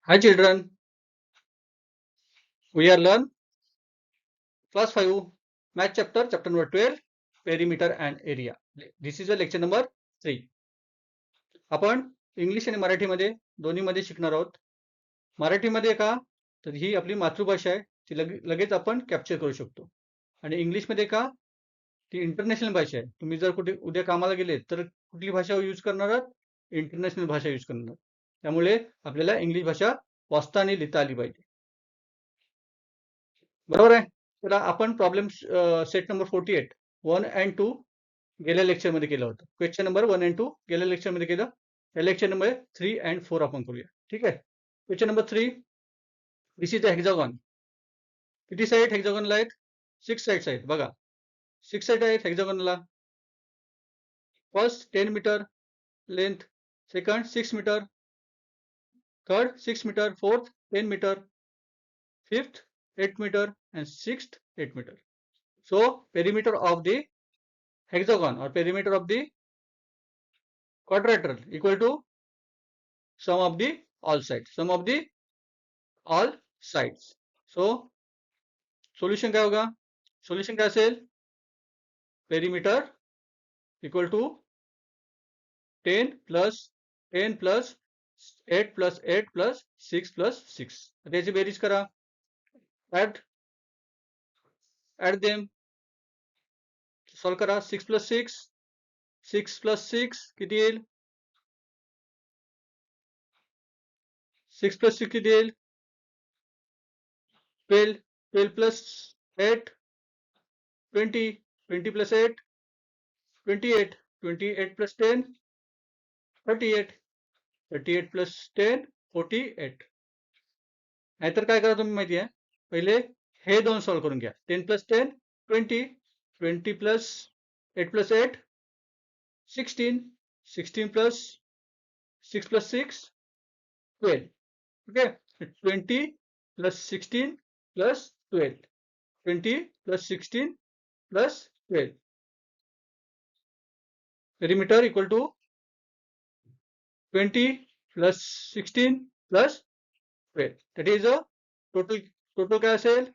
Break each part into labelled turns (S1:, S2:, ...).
S1: Hi children, we are learn class 5 math chapter number 12 perimeter and area. This is a lecture number 3. आपण English आणि मराठीमध्ये दोन्हीमध्ये शिकणार आहोत. मराठीमध्ये का तर ही आपली मातृभाषा आहे, ती लगेच आपण कॅप्चर करू शकतो. आणि इंग्लिशमध्ये का ती इंटरनॅशनल भाषा आहे. तुम्ही जर कुठे उद्या कामाला गेले तर कुठली भाषा यूज करणार आहात? इंटरनॅशनल भाषा यूज करणार. त्यामुळे आपल्याला इंग्लिश भाषा वाचता आणि लिहिता आली पाहिजे. बरोबर आहे. तर आपण प्रॉब्लेम सेट नंबर 48 1 and 2 गेल्या लेक्चरमध्ये केलं होतं. क्वेश्चन नंबर 1 and 2 गेल्या लेक्चरमध्ये केलं. या लेक्चर नंबर 3 and 4 आपण करूया. ठीक आहे. Question number 3, this is a hexagon. किती साईड हेक्सागॉनला आहेत? 6 साईड्स आहेत. बघा 6 साईड आहेत हेक्सागॉनला. First 10 meter length, second 6 meter, third 6 meter, fourth 10 meter, fifth 8 meter and sixth 8 meter. So perimeter of the hexagon or perimeter of the quadrilateral equal to sum of the all sides. Sum of the all sides. So solution क्या होगा? Solution क्या असेल? Perimeter equal to 10 plus 10 plus 8 plus 8 plus 6 plus 6. त्याची बेरीज करा. Add them. Solve करा. 6 plus 6. 6 plus 6 किती येईल? 6 plus 6 किती येईल? 12. 12 plus 8 20. 20 plus 8 28. 28 plus 10 38. 38 plus 10 48. नाहीतर काय करा तुम्ही माहिती आहे, पहिले हे दोन सॉल्व करून घ्या. 10 plus 10 20. 20 plus 8 plus 8 16. 16 plus 6 plus 6 12. Okay, 20 plus 16 plus 12. 20 plus 16 plus 12. Perimeter equal to 20 plus 16 plus 12. That is a total काय असेल?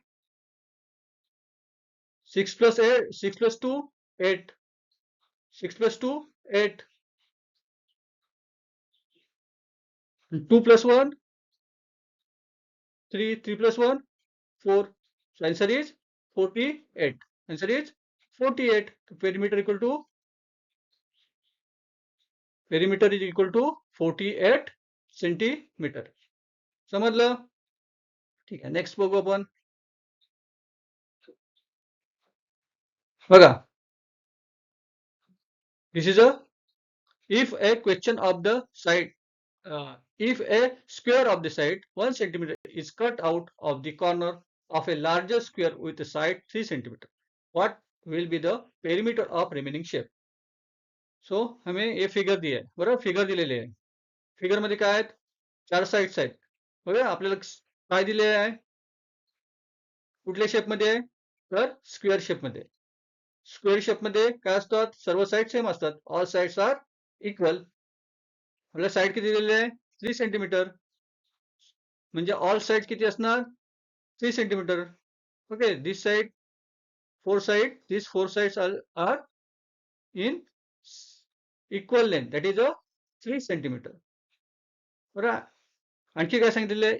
S1: 6 plus 8, 6 plus 2 8. 6 plus 2 8. 2 plus 1 3. 3 plus 1 4. So answer is 48. Answer is 48. So perimeter is equal to 48 centimetre. समजलं? ठीक आहे. Next बघू आपण. बघा, this is a if a question of the side if a square of the side 1 centimeter is cut out of the corner of a larger square with a side 3 centimeter, what will be the perimeter of remaining shape? So हमें हे figure दिले आहे. बरोबर, figure दिलेले आहे. Figure मध्ये काय आहेत? 4 साइड्स आहेत. बरोबर, आपल्याला काय दिले आहे? कुठल्या शेप मध्ये आहे? तर स्क्वेअर शेप मध्ये. स्क्वेअर शेप मध्ये काय असतात? सर्व साइड सेम असतात. All sides are equal. आपल्याला साइड किती दिलेली आहे? 3 सेंटीमीटर. म्हणजे ऑल साइड किती असणार? 3 centimetre. Okay, this side 4 side, this 4 sides are in equal length, that is a 3 centimetre. बरोबर. आणखी काय सांगितलेलं आहे?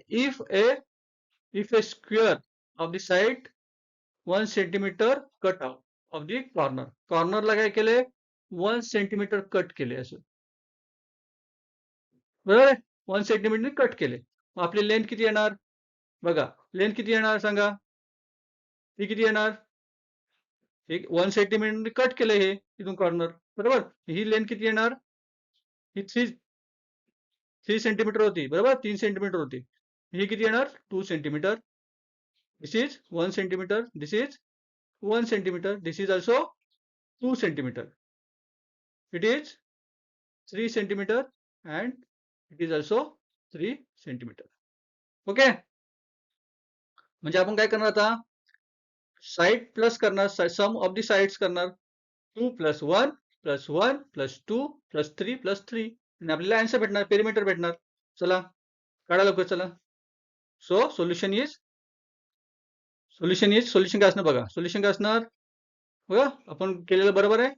S1: if a square of the side 1 centimeter cut out of the corner. कॉर्नरला काय केले? 1 सेंटीमीटर कट केले असं. बरोबर, 1 सेंटीमीटर कट केले. मग आपली लेंथ किती येणार? बघा, लेंथ किती येणार सांगा? ती किती येणार? 1 सेंटीमीटर कट केले हे इथून कॉर्नर. बरोबर, ही लेंथ किती येणार? ही 3 सेंटीमीटर होती. बरोबर, 3 सेंटीमीटर होती. ही किती येणार? 2 centimetre. This is 1 centimetre. This is 1 centimetre. This is also 2 centimetre. It is 3 centimetre and it is also 3 centimetre. Okay, म्हणजे आपण काय करणार आता? साइड प्लस करणार, सम ऑफ दी साइड्स करणार. 2 plus 1 plus 1 plus 2 plus 3 plus 3 आणि आपल्याला आन्सर भेटणार, पेरिमीटर भेटणार. चला काढा लवकर चला. सो सोल्युशन काय असणार बघा. सोल्युशन काय असणार बघा, आपण केलेलं बरोबर आहे.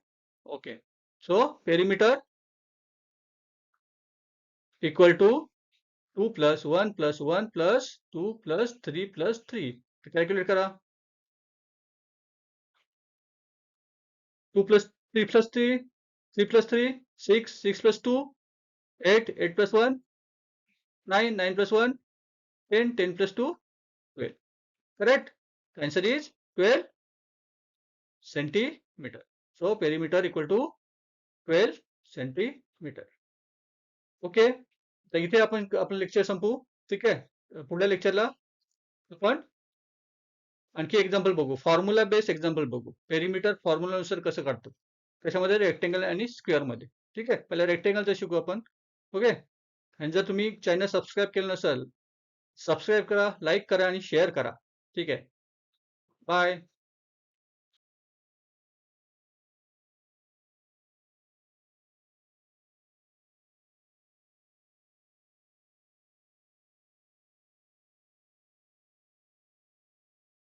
S1: Okay. So perimeter equal to 2 plus 1 plus 1 plus 2 plus 3 plus 3. Calculate करा. 2 plus 3 plus 3, 3 plus 3, 6, 6 plus 2, 8, 8 plus 1, 9, 9 plus 1, 10, 10 plus 2, 12. Correct? The answer is 12 centimeter. So perimeter equal to 12 centimeter. Okay. तर इथे आपण आपलं लेक्चर संपवू. ठीक आहे. पुढल्या लेक्चरला आपण आणखी एक्झाम्पल बघू. फॉर्म्युला बेस एक्झाम्पल बघू. पेरिमीटर फॉर्म्युलानुसार कसं काढतो. त्याच्यामध्ये रेक्टेंगल आणि स्क्वेअर मध्ये. ठीक आहे. पहिला रेक्टेंगलचं शिकू आपण. ओके. आणि जर तुम्ही चॅनल सबस्क्राईब केलं नसेल, सबस्क्राईब करा, लाईक करा आणि शेअर करा. ठीक आहे. बाय.